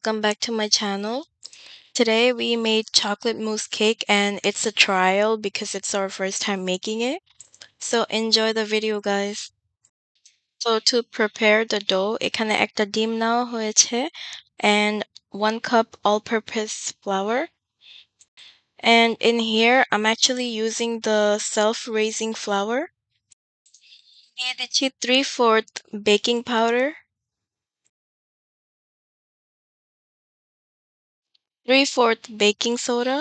welcome back to my channel. Today we made chocolate mousse cake and it's a trial because it's our first time making it. So enjoy the video guys. So to prepare the dough, ikhane ekta ডিম নেওয়া হয়েছে and 1 cup all-purpose flour. And in here I'm actually using the self-raising flour. দিয়ে দিচ্ছি 3/4 baking powder, 3/4 baking soda.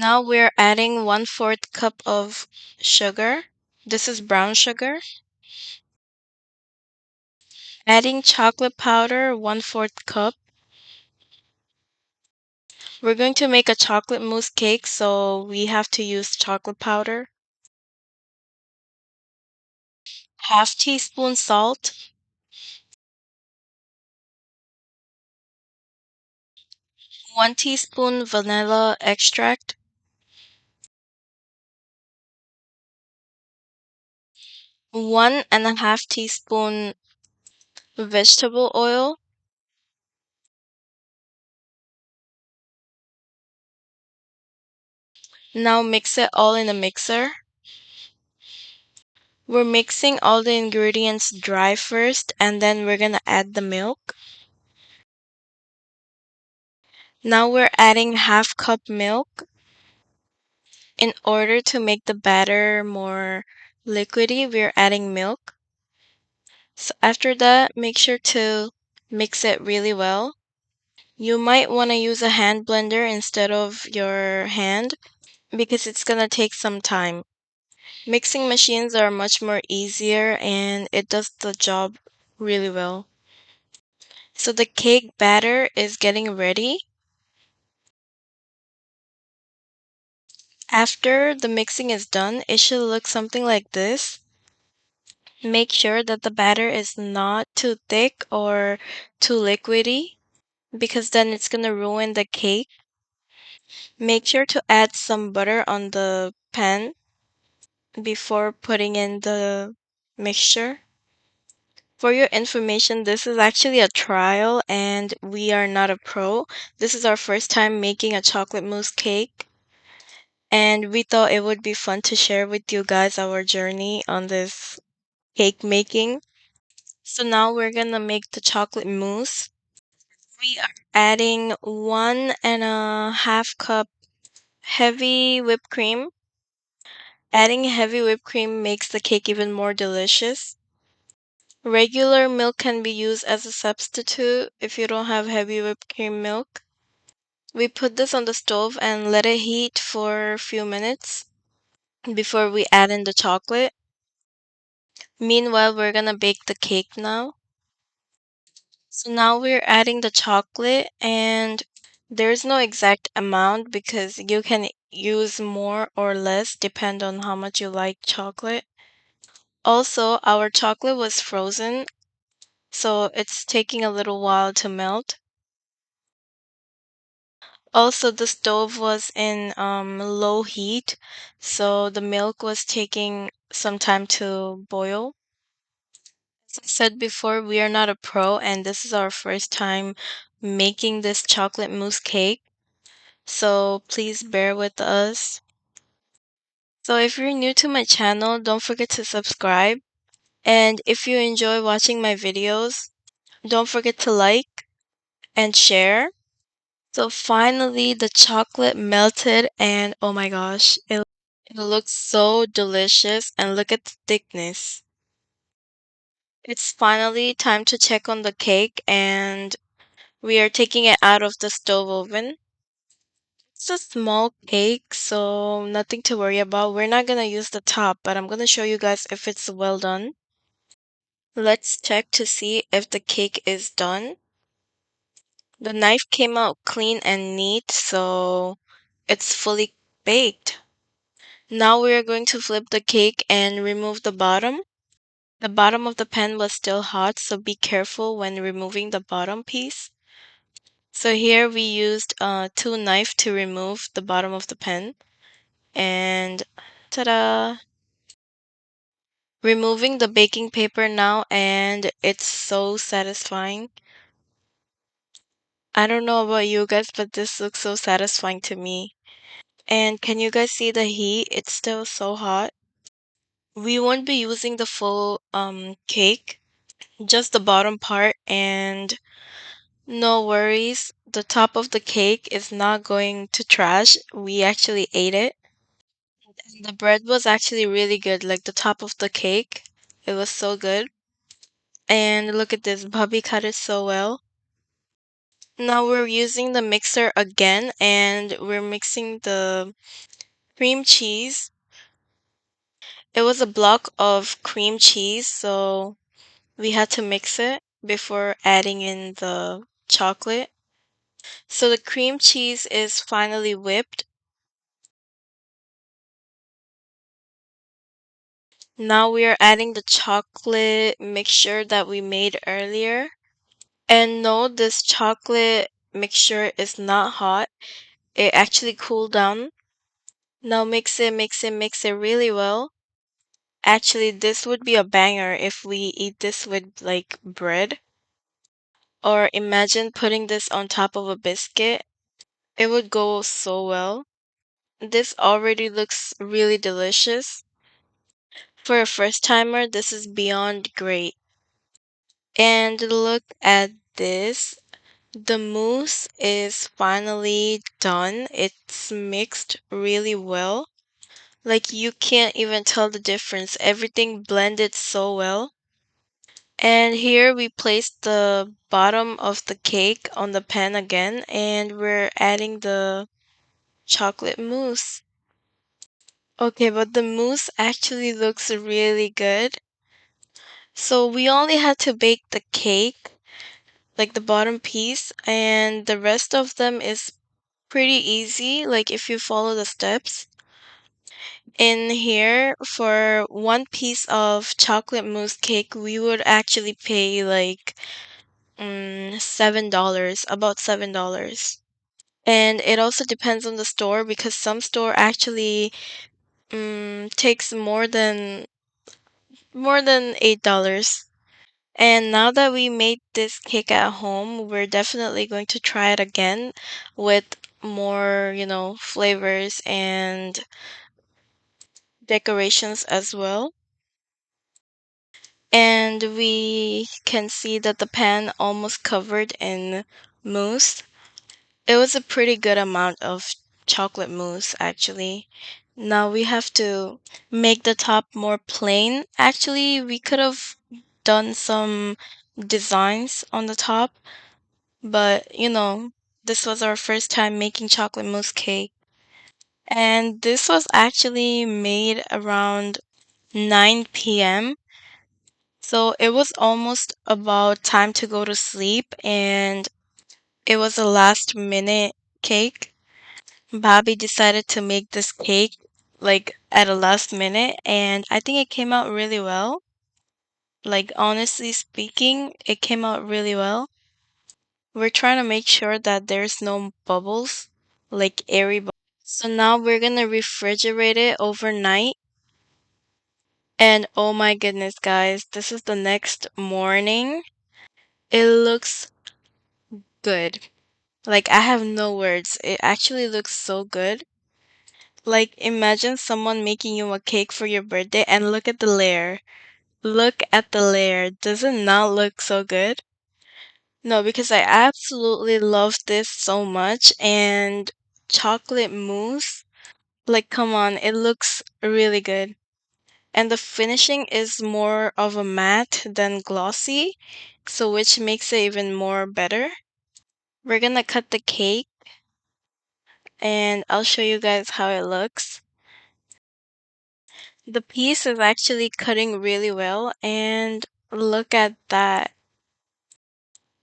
Now we're adding 1/4 cup of sugar. This is brown sugar. Adding chocolate powder, 1/4 cup. We're going to make a chocolate mousse cake, so we have to use chocolate powder. Half teaspoon salt. 1 teaspoon vanilla extract. 1.5 teaspoon vegetable oil. Now mix it all in a mixer. We're mixing all the ingredients dry first and then we're gonna add the milk. Now we're adding half cup milk. In order to make the batter more liquidy, we're adding milk. So after that, make sure to mix it really well. You might want to use a hand blender instead of your hand because it's gonna take some time. Mixing machines are much more easier and it does the job really well. So the cake batter is getting ready. After the mixing is done, it should look something like this. Make sure that the batter is not too thick or too liquidy because then it's gonna ruin the cake. Make sure to add some butter on the pan before putting in the mixture. For your information, this is actually a trial and we are not a pro. This is our first time making a chocolate mousse cake and we thought it would be fun to share with you guys our journey on this cake making. So now we're gonna make the chocolate mousse. We are adding 1.5 cup heavy whipped cream. Adding heavy whipped cream makes the cake even more delicious. Regular milk can be used as a substitute if you don't have heavy whipped cream milk. We put this on the stove and let it heat for a few minutes before we add in the chocolate. Meanwhile, we're gonna bake the cake now. So now we're adding the chocolate and there's no exact amount because you can use more or less depend on how much you like chocolate. Also, our chocolate was frozen, so it's taking a little while to melt. Also, the stove was in low heat, so the milk was taking some time to boil. As I said before, we are not a pro and this is our first time making this chocolate mousse cake. So please bear with us. So if you're new to my channel, don't forget to subscribe. And if you enjoy watching my videos, don't forget to like and share. So finally the chocolate melted and oh my gosh, it looks so delicious and look at the thickness. It's finally time to check on the cake and we are taking it out of the stove oven. It's a small cake, so nothing to worry about. We're not gonna use the top, but I'm gonna show you guys if it's well done. Let's check to see if the cake is done. The knife came out clean and neat, so it's fully baked. Now we are going to flip the cake and remove the bottom. The bottom of the pan was still hot, so be careful when removing the bottom piece. So here we used two knives to remove the bottom of the pan. And ta-da! removing the baking paper now, and it's so satisfying. I don't know about you guys, but this looks so satisfying to me. And can you guys see the heat? It's still so hot. We won't be using the full cake, just the bottom part, and no worries. The top of the cake is not going to trash. We actually ate it. And the bread was actually really good, like the top of the cake. It was so good. And look at this, Bobby cut it so well. Now we're using the mixer again, and we're mixing the cream cheese. It was a block of cream cheese, so we had to mix it before adding in the chocolate. So the cream cheese is finally whipped. Now we are adding the chocolate mixture that we made earlier. And no, this chocolate mixture is not hot. It actually cooled down. Now mix it, mix it, mix it really well. Actually, this would be a banger if we eat this with like bread. Or imagine putting this on top of a biscuit. It would go so well. This already looks really delicious. For a first timer, this is beyond great. And look at this. The mousse is finally done. It's mixed really well. Like you can't even tell the difference. Everything blended so well. And here we placed the bottom of the cake on the pan again, and we're adding the chocolate mousse. Okay, but the mousse actually looks really good. So we only had to bake the cake, like the bottom piece, and the rest of them is pretty easy, like if you follow the steps. In here, for one piece of chocolate mousse cake, we would actually pay like $7, about $7. And it also depends on the store because some store actually takes more than $8. And now that we made this cake at home, we're definitely going to try it again with more, flavors and decorations as well. And we can see that the pan almost covered in mousse. It was a pretty good amount of chocolate mousse, actually. Now we have to make the top more plain. Actually, we could have done some designs on the top, but this was our first time making chocolate mousse cake. And this was actually made around 9 p.m. So it was almost about time to go to sleep, and it was a last minute cake. Bobby decided to make this cake like at a last minute, and I think it came out really well. Like, honestly speaking, it came out really well. We're trying to make sure that there's no bubbles, like airy bubbles. So now we're gonna refrigerate it overnight. And oh my goodness, guys, this is the next morning. It looks good. Like, I have no words. It actually looks so good. Like, imagine someone making you a cake for your birthday and look at the layer. Look at the layer. Does it not look so good? No, because I absolutely love this so much. And chocolate mousse, like, come on, it looks really good. And the finishing is more of a matte than glossy, so which makes it even more better. We're gonna cut the cake and I'll show you guys how it looks. The piece is actually cutting really well, and look at that.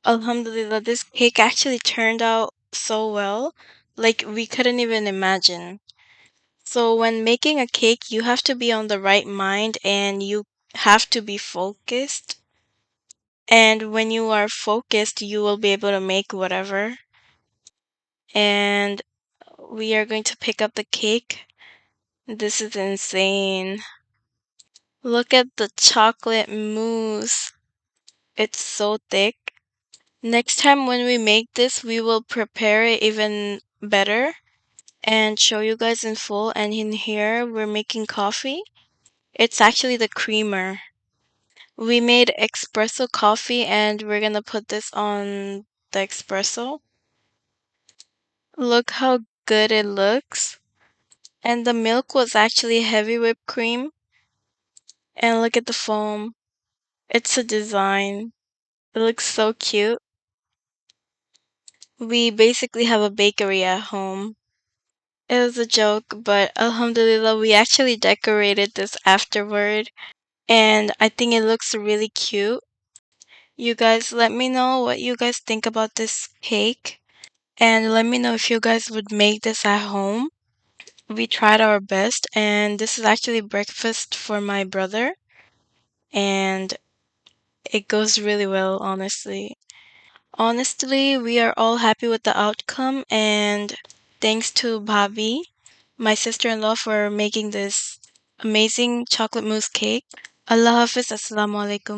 Alhamdulillah, this cake actually turned out so well, like we couldn't even imagine. So when making a cake, you have to be on the right mind and you have to be focused. And when you are focused, you will be able to make whatever. And we are going to pick up the cake. This is insane. Look at the chocolate mousse. It's so thick. Next time when we make this, we will prepare it even better and show you guys in full. And in here, we're making coffee. It's actually the creamer. We made espresso coffee and we're gonna put this on the espresso. Look how good it looks. And the milk was actually heavy whipped cream. And look at the foam. It's a design. It looks so cute. We basically have a bakery at home. It was a joke, but alhamdulillah, we actually decorated this afterward. And I think it looks really cute. You guys let me know what you guys think about this cake. And let me know if you guys would make this at home. We tried our best, and this is actually breakfast for my brother. And it goes really well, honestly. Honestly, we are all happy with the outcome, and thanks to Bobby, my sister-in-law, for making this amazing chocolate mousse cake. Allah Hafiz, Assalamu alaikum.